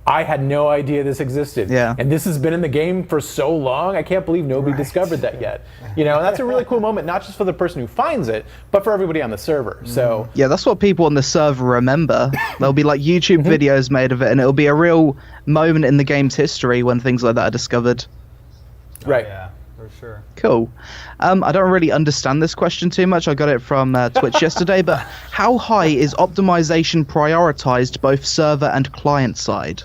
I had no idea this existed. Yeah. And this has been in the game for so long, I can't believe nobody discovered that yet. And that's a really cool moment, not just for the person who finds it, but for everybody on the server. So yeah, that's what people on the server remember. There'll be like YouTube videos made of it, and it'll be a real moment in the game's history when things like that are discovered. Right. Oh, yeah, for sure. Cool. I don't really understand this question too much. I got it from Twitch yesterday, but how high is optimization prioritized both server and client side?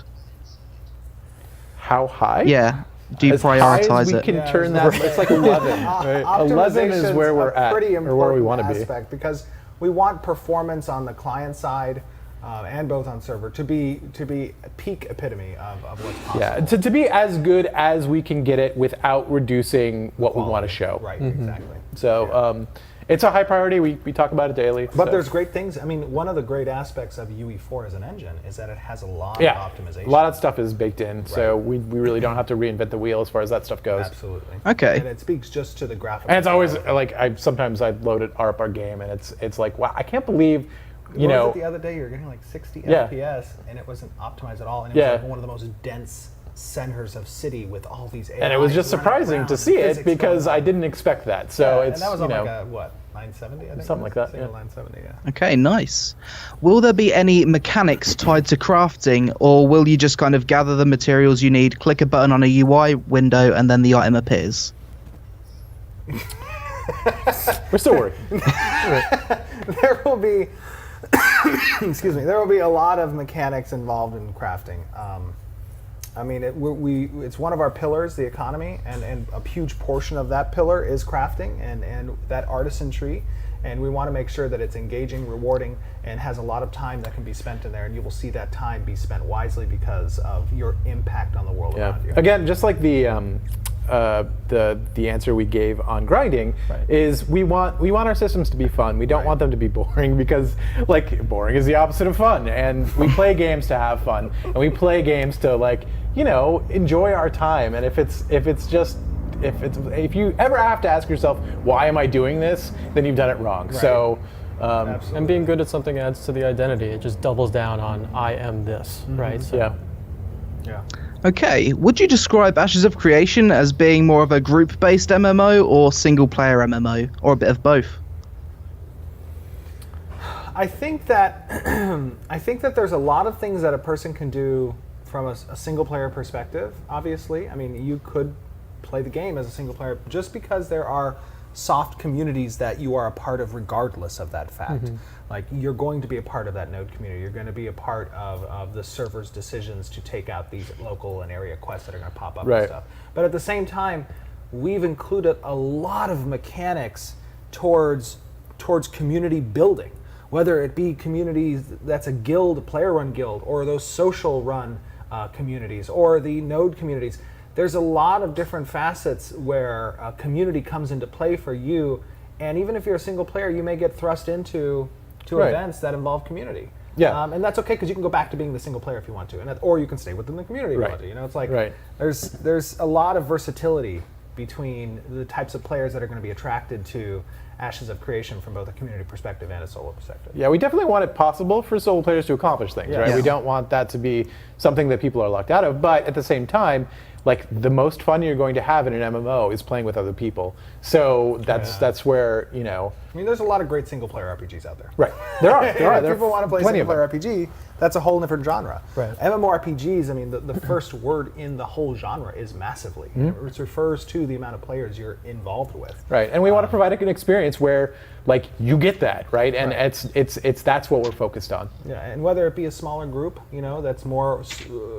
How high? Yeah. Do you As high as prioritize we it? can turn that. It's like 11. Right? 11 is where we're at, pretty or where we want to aspect, because we want performance on the client side and both on server to be peak epitome of what's possible. Yeah, to be as good as we can get it without reducing what we want to show. Right, exactly. So it's a high priority. We talk about it daily. But there's great things. One of the great aspects of UE4 as an engine is that it has a lot of optimization. A lot of stuff is baked in, so we really don't have to reinvent the wheel as far as that stuff goes. Absolutely. Okay. And it speaks just to the graphics. And it's always like sometimes I load it up our game, and it's like, wow, I can't believe. What was it the other day? You were getting like 60 FPS, and it wasn't optimized at all. And it was like one of the most dense centers of city with all these AIs. And it was just running surprising around to and see it physics because going I on. didn't expect that. So And it's that was on like a, what, 970, I think? Something like that, Single yeah. 970, yeah. Okay, nice. Will there be any mechanics tied to crafting, or will you just kind of gather the materials you need, click a button on a UI window, and then the item appears? We're still working. There will be, excuse me, there will be a lot of mechanics involved in crafting. It's one of our pillars, the economy, and a huge portion of that pillar is crafting and that artisanry. And we want to make sure that it's engaging, rewarding, and has a lot of time that can be spent in there. And you will see that time be spent wisely because of your impact on the world around you. Again, just like the answer we gave on grinding is we want our systems to be fun. We don't want them to be boring because like boring is the opposite of fun. And we play games to have fun, and we play games to enjoy our time. And if you ever have to ask yourself, why am I doing this? Then you've done it wrong. So And being good at something adds to the identity. It just doubles down on I am this, right? So, Yeah. Yeah. Okay, would you describe Ashes of Creation as being more of a group-based MMO or single-player MMO, or a bit of both? I think that there's a lot of things that a person can do from a single player perspective. Obviously, I mean, you could play the game as a single player just because there are soft communities that you are a part of regardless of that fact. Like, you're going to be a part of that node community. You're going to be a part of the server's decisions to take out these local and area quests that are going to pop up and stuff. But at the same time, we've included a lot of mechanics towards community building. Whether it be communities that's a guild, player-run guild, or those social-run communities, or the node communities, there's a lot of different facets where a community comes into play for you. And even if you're a single player, you may get thrust into events that involve community. Yeah. And that's okay, because you can go back to being the single player if you want to, or you can stay within the community if you want to. You know, it's like there's a lot of versatility between the types of players that are going to be attracted to Ashes of Creation from both a community perspective and a solo perspective. Yeah, we definitely want it possible for solo players to accomplish things, right? Yeah. We don't want that to be something that people are locked out of, but at the same time, like, the most fun you're going to have in an MMO is playing with other people. So that's where, you know. I mean, there's a lot of great single player RPGs out there. Right. There are. If people want to play plenty single of player RPG, that's a whole different genre. Right. MMORPGs, I mean, the first word in the whole genre is massively. It refers to the amount of players you're involved with. Right, and we want to provide an experience where, like, you get that, right? And it's that's what we're focused on. Yeah, and whether it be a smaller group, you know, that's more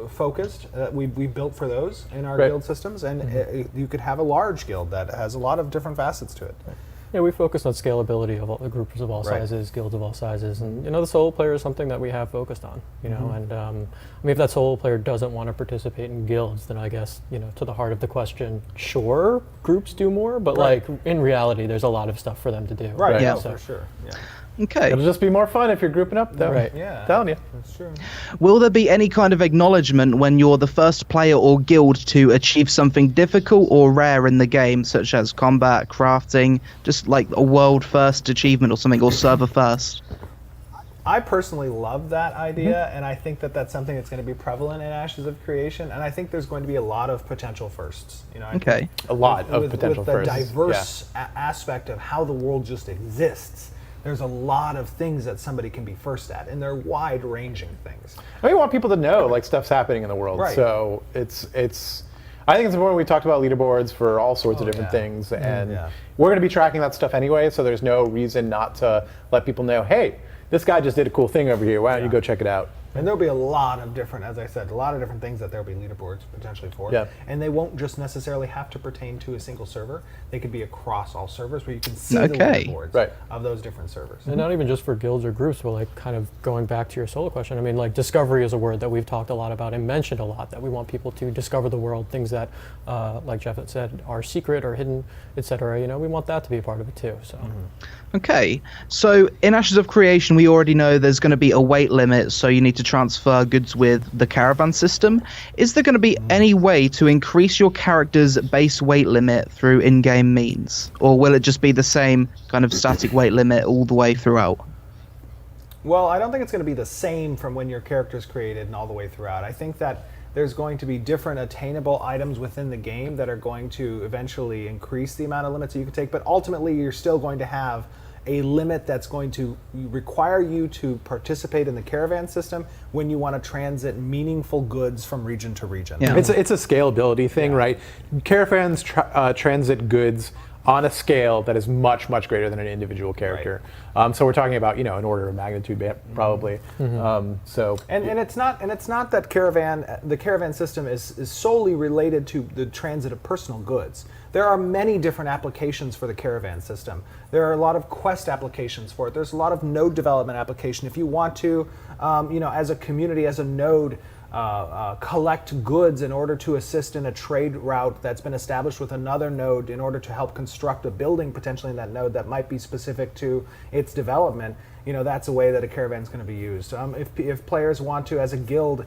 focused, we built for those in our guild systems, and you could have a large guild that has a lot of different facets to it. Yeah, we focus on scalability of all the groups of all sizes, guilds of all sizes, and, you know, the solo player is something that we have focused on. You know, and I mean, if that solo player doesn't want to participate in guilds, then I guess, you know, to the heart of the question, sure, groups do more, but like, in reality, there's a lot of stuff for them to do. Right. Yeah, So, for sure. Yeah. Okay. It'll just be more fun if you're grouping up, though. Right. Yeah. Telling you. That's true. Will there be any kind of acknowledgement when you're the first player or guild to achieve something difficult or rare in the game, such as combat, crafting, just like a world first achievement or something, or server first? I personally love that idea, and I think that that's something that's going to be prevalent in Ashes of Creation, and I think there's going to be a lot of potential firsts. You know, I think A lot of potential with the firsts. diverse aspect of how the world just exists. There's a lot of things that somebody can be first at, and they're wide-ranging things. And we want people to know, like, stuff's happening in the world. Right. So it's. I think it's important. We talked about leaderboards for all sorts of different things, and we're going to be tracking that stuff anyway. So there's no reason not to let people know, hey, this guy just did a cool thing over here. Why don't you go check it out? And there'll be a lot of different, as I said, a lot of different things that there'll be leaderboards potentially for. Yeah. And they won't just necessarily have to pertain to a single server. They could be across all servers where you can see the leaderboards of those different servers. And not even just for guilds or groups, but like, kind of going back to your solo question, I mean, like, discovery is a word that we've talked a lot about and mentioned a lot, that we want people to discover the world, things that, like Jeff had said, are secret or hidden, etc. You know, we want that to be a part of it too. So. Okay, so in Ashes of Creation, we already know there's going to be a weight limit, so you need to transfer goods with the caravan system. Is there going to be any way to increase your character's base weight limit through in-game means? Or will it just be the same kind of static weight limit all the way throughout? Well, I don't think it's going to be the same from when your character's created and all the way throughout. I think that there's going to be different attainable items within the game that are going to eventually increase the amount of limits that you can take, but ultimately you're still going to have a limit that's going to require you to participate in the caravan system when you want to transit meaningful goods from region to region. Yeah. It's a scalability thing, right? Caravans transit goods on a scale that is much, much greater than an individual character. So we're talking about, you know, an order of magnitude, probably. So and it's not that the caravan system is solely related to the transit of personal goods. There are many different applications for the caravan system. There are a lot of quest applications for it. There's a lot of node development application. If you want to, you know, as a community, as a node, collect goods in order to assist in a trade route that's been established with another node in order to help construct a building potentially in that node that might be specific to its development, you know, that's a way that a caravan is going to be used. If players want to, as a guild,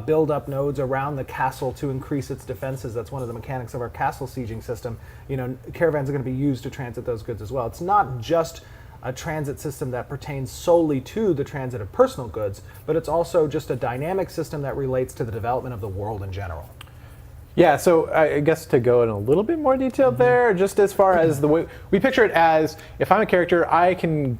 build up nodes around the castle to increase its defenses, that's one of the mechanics of our castle sieging system, you know, caravans are going to be used to transit those goods as well. It's not just a transit system that pertains solely to the transit of personal goods, but it's also just a dynamic system that relates to the development of the world in general. Yeah, so I guess to go in a little bit more detail there, just as far as the way we picture it as, if I'm a character, I can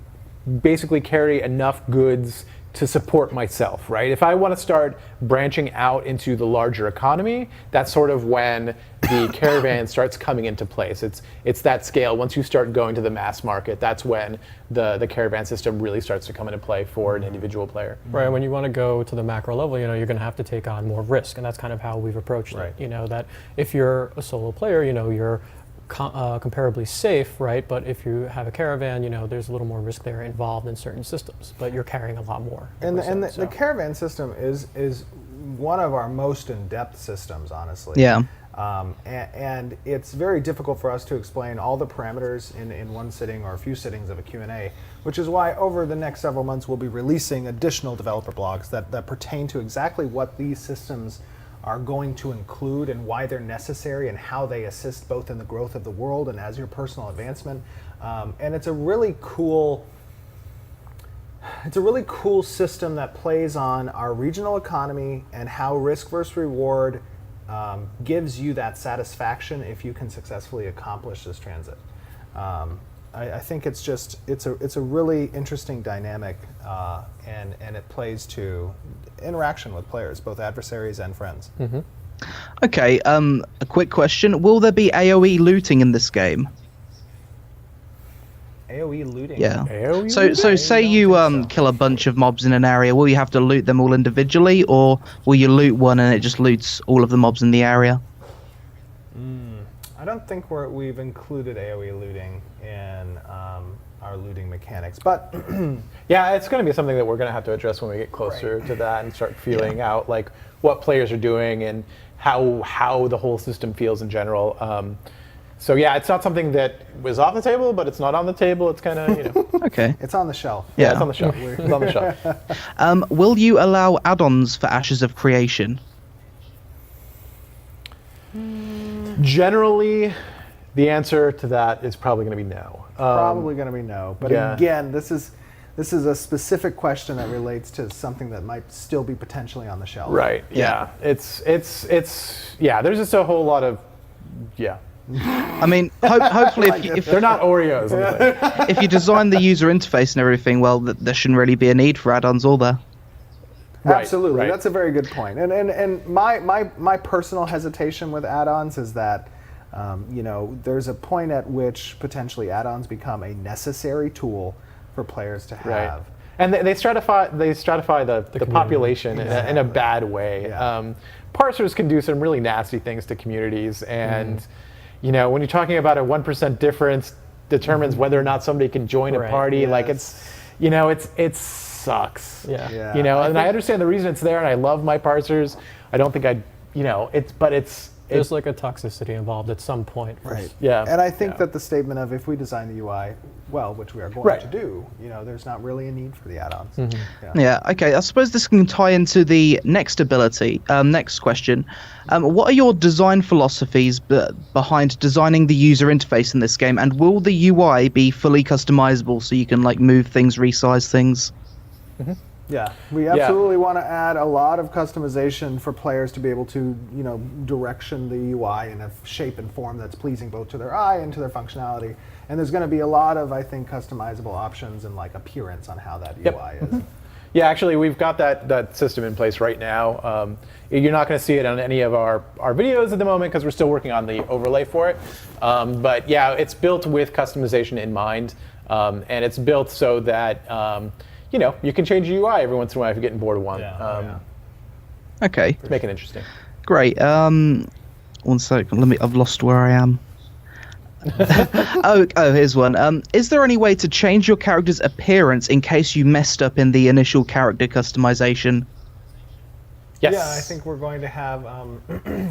basically carry enough goods to support myself, right? If I want to start branching out into the larger economy, that's sort of when the caravan starts coming into place. It's that scale. Once you start going to the mass market, that's when the caravan system really starts to come into play for an individual player. Right, when you want to go to the macro level, you're going to have to take on more risk, and that's kind of how we've approached Right. it. That if you're a solo player, you're comparably safe, right? But if you have a caravan, there's a little more risk there involved in certain systems, but you're carrying a lot more. And the caravan system is one of our most in-depth systems, honestly. Yeah. And it's very difficult for us to explain all the parameters in one sitting or a few sittings of a Q&A, which is why over the next several months we'll be releasing additional developer blogs that pertain to exactly what these systems are going to include and why they're necessary and how they assist both in the growth of the world and as your personal advancement. And it's a really cool system that plays on our regional economy and how risk versus reward gives you that satisfaction if you can successfully accomplish this transit. I think it's a really interesting dynamic, and it plays to interaction with players, both adversaries and friends. Mm-hmm. Okay, a quick question. Will there be AoE looting in this game? AoE looting? Yeah. AoE So looting? say you kill a bunch of mobs in an area, will you have to loot them all individually, or will you loot one and it just loots all of the mobs in the area? I don't think we've included AoE looting in our looting mechanics, but Yeah, it's going to be something that we're going to have to address when we get closer to that and start feeling out like what players are doing and how the whole system feels in general. So yeah, it's not something that was off the table, but it's not on the table. It's kind of, Okay. it's on the shelf. yeah, it's on the shelf. It's on the shelf. Will you allow add-ons for Ashes of Creation? Generally, the answer to that is probably going to be no. Probably going to be no. But yeah. again, this is a specific question that relates to something that might still be potentially on the shelf. Right. Yeah. It's yeah. There's just a whole lot of I mean, hopefully if They're not Oreos. if you design the user interface and everything well, there shouldn't really be a need for add-ons, all there. Right, Absolutely, right. that's a very good point. And my personal hesitation with add-ons is that there's a point at which potentially add-ons become a necessary tool for players to have. Right. And they stratify the population in a bad way. Yeah. Parsers can do some really nasty things to communities, and when you're talking about a 1% difference determines whether or not somebody can join a Right. party. Yes. Like it sucks. Yeah. Yeah. I understand the reason it's there, and I love my parsers. I don't think There's like a toxicity involved at some point. Right. Yeah. And I think Yeah. that the statement of if we design the UI well, which we are going Right. to do, there's not really a need for the add-ons. Yeah, okay. I suppose this can tie into the next ability. Next question. What are your design philosophies behind designing the user interface in this game? And will the UI be fully customizable so you can move things, resize things? Yeah, we absolutely want to add a lot of customization for players to be able to, direction the UI in a shape and form that's pleasing both to their eye and to their functionality. And there's going to be a lot of, I think, customizable options and appearance on how that UI is. Yeah, actually, we've got that system in place right now. You're not going to see it on any of our videos at the moment because we're still working on the overlay for it. But yeah, it's built with customization in mind, and it's built so that you can change your UI every once in a while if you're getting bored of one. Okay, To make it interesting. great. 1 second. I've lost where I am. oh, here's one. Is there any way to change your character's appearance in case you messed up in the initial character customization? Yes. Yeah, I think we're going to have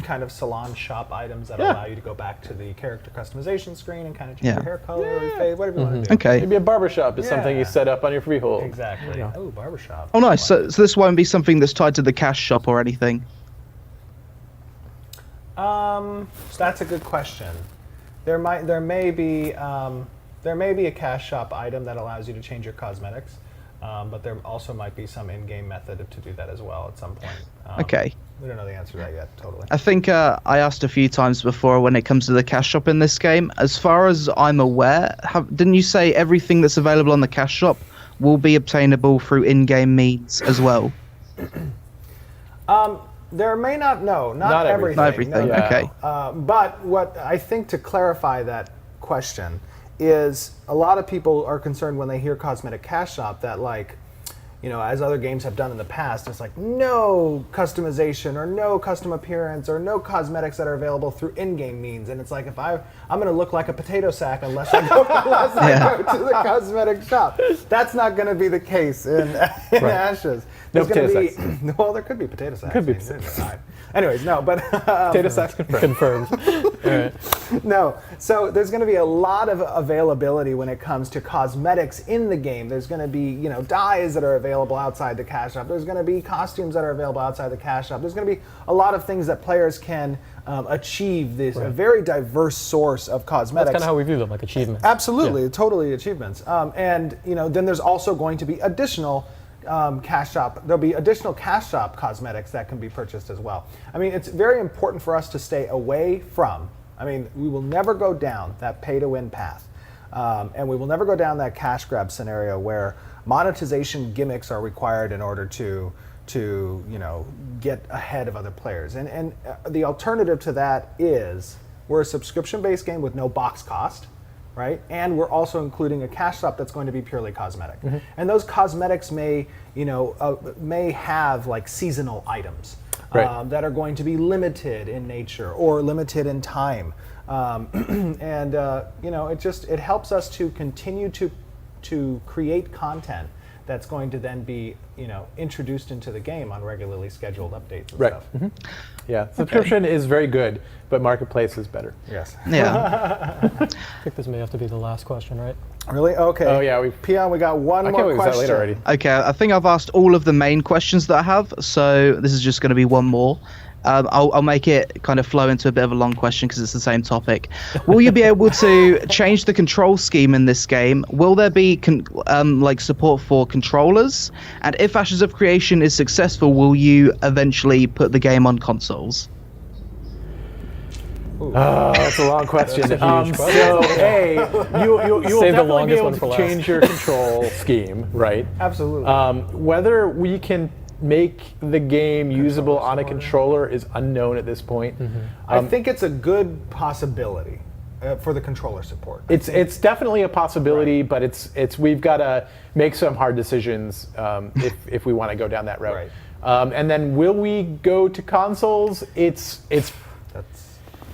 kind of salon shop items that allow you to go back to the character customization screen and kind of change your hair color or your face, whatever you want to do. Okay. Maybe a barbershop is something you Yeah. set up on your freehold. Exactly. Oh, barbershop. Oh, nice. So this won't be something that's tied to the cash shop or anything? That's a good question. There may be There may be a cash shop item that allows you to change your cosmetics, but there also might be some in-game method to do that as well at some point. Okay. We don't know the answer to that yet, totally. I think I asked a few times before when it comes to the cash shop in this game. As far as I'm aware, didn't you say everything that's available on the cash shop will be obtainable through in-game means as well? There may not, not everything. Not everything, No. okay. But what I think to clarify that question is a lot of people are concerned when they hear cosmetic cash shop that, like, you know, as other games have done in the past, it's like no customization or no custom appearance or no cosmetics that are available through in-game means. And it's like, if I'm going to look like a potato sack unless I go, I go to the cosmetic shop. That's not going to be the case in Ashes. No There's potato gonna sacks. be, well, there could be potato sacks. Could be I mean, potato anyways, no, but Potato sacks confirmed. Confirmed. All right. no. So there's going to be a lot of availability when it comes to cosmetics in the game. There's going to be, you know, dyes that are available outside the cash shop. There's going to be costumes that are available outside the cash shop. There's going to be a lot of things that players can achieve. This a very diverse source of cosmetics. That's kind of how we view them, like achievements. Absolutely, totally achievements. And you know, then there's also going to be additional cash shop. There'll be additional cash shop cosmetics that can be purchased as well. I mean, it's very important for us to stay away from. I mean, we will never go down that pay-to-win path, and we will never go down that cash grab scenario where monetization gimmicks are required in order to you know, get ahead of other players. And the alternative to that is we're a subscription-based game with no box cost. Right, and we're also including a cash shop that's going to be purely cosmetic, and those cosmetics may, you know, may have like seasonal items that are going to be limited in nature or limited in time, and you know, it helps us to continue to create content that's going to then be, you know, introduced into the game on regularly scheduled updates and stuff. Yeah, subscription is very good, but marketplace is better. Yes. Yeah. I think this may have to be the last question, right? Really? Okay. Oh yeah, Peon, we got one I more can't believe that question. late already. Okay, I think I've asked all of the main questions that I have, so this is just going to be one more. I'll make it kind of flow into a bit of a long question because it's the same topic. Will you be able to change the control scheme in this game? Will there be like support for controllers? And if Ashes of Creation is successful, will you eventually put the game on consoles? That's a long question. That's a huge question. So, A, you will Save the definitely be longest able one to for last. change your control scheme, right? Absolutely. Whether we can make the game usable on a controller is unknown at this point. I think it's a good possibility for the controller support. It's definitely a possibility, but it's we've got to make some hard decisions if we want to go down that road. Right. And then will we go to consoles?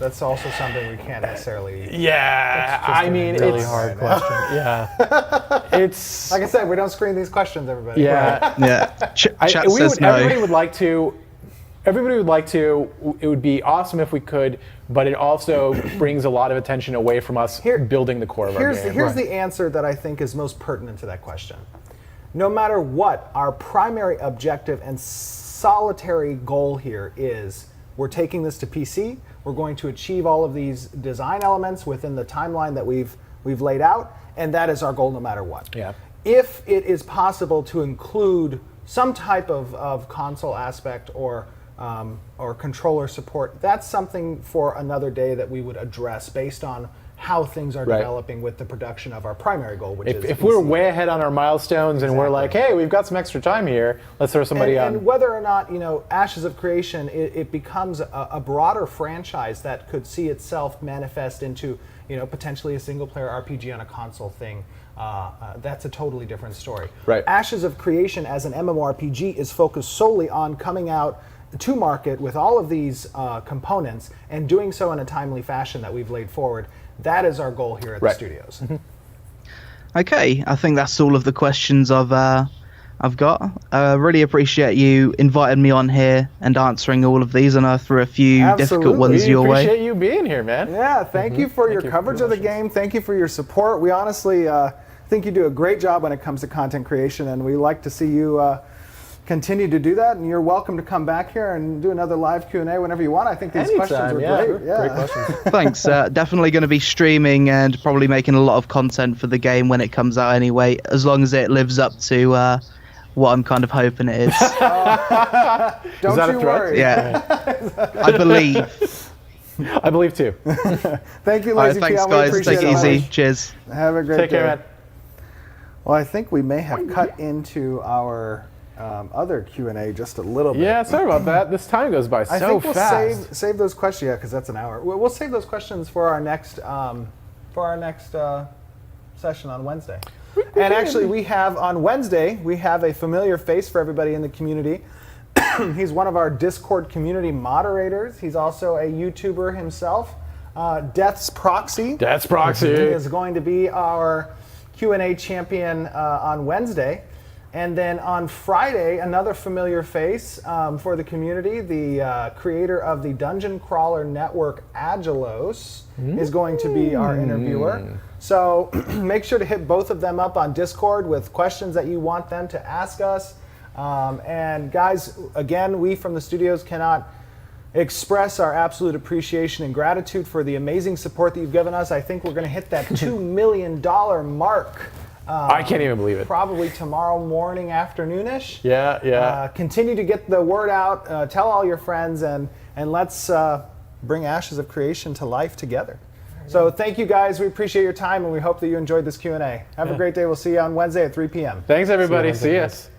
That's also something we can't necessarily. Yeah, I mean Really it's hard question. Yeah. it's Like I said, we don't screen these questions, everybody. yeah. Yeah. Chat says no. Everybody would like to. Everybody would like to. It would be awesome if we could, but it also brings a lot of attention away from us building the core of our game. Here's the answer that I think is most pertinent to that question. No matter what, our primary objective and solitary goal here is we're taking this to PC. We're going to achieve all of these design elements within the timeline that we've laid out, and that is our goal no matter what. Yeah. If it is possible to include some type of console aspect or controller support, that's something for another day that we would address based on how things are developing with the production of our primary goal, which is If PC. we're way ahead on our milestones and we're like, hey, we've got some extra time here, let's throw somebody on. And whether or not, you know, Ashes of Creation, it becomes a broader franchise that could see itself manifest into, you know, potentially a single-player RPG on a console thing. That's a totally different story. Right. Ashes of Creation as an MMORPG is focused solely on coming out to market with all of these components and doing so in a timely fashion that we've laid forward. That is our goal here at the studios. Okay, I think that's all of the questions I've got. Really appreciate you inviting me on here and answering all of these, and I threw a few difficult ones We your way. appreciate you being here, man. Yeah, thank you for your coverage of the game. Thank you for your support. We honestly think you do a great job when it comes to content creation, and we like to see you continue to do that, and you're welcome to come back here and do another live Q&A whenever you want. I think these questions were great. Yeah. Great questions. Thanks. Definitely going to be streaming and probably making a lot of content for the game when it comes out anyway, as long as it lives up to what I'm kind of hoping it is. Don't Is that a you threat? worry. Yeah. I believe. I believe too. Thank you, All right, Lazy thanks, Peon. We guys. appreciate Take it it. easy. Cheers. Have a great Take day. care, man. Well, I think we may have cut into our other Q&A just a little bit. Yeah, sorry about that. This time goes by I so think we'll fast. save those questions, yeah, because that's an hour. We'll save those questions for our next session on Wednesday. And actually, we have on Wednesday we have a familiar face for everybody in the community. He's one of our Discord community moderators. He's also a YouTuber himself. Death's Proxy. That's Proxy. He is going to be our Q&A champion on Wednesday. And then on Friday, another familiar face for the community, the creator of the Dungeon Crawler Network, Agilos, is going to be our interviewer. So make sure to hit both of them up on Discord with questions that you want them to ask us. And guys, again, we from the studios cannot express our absolute appreciation and gratitude for the amazing support that you've given us. I think we're going to hit that $2 million mark. I can't even believe it. Probably tomorrow morning, afternoonish. Yeah. Continue to get the word out. Tell all your friends, and let's bring Ashes of Creation to life together. So thank you guys. We appreciate your time, and we hope that you enjoyed this Q&A. Have a great day. We'll see you on Wednesday at 3 p.m. Thanks, everybody. See you. us.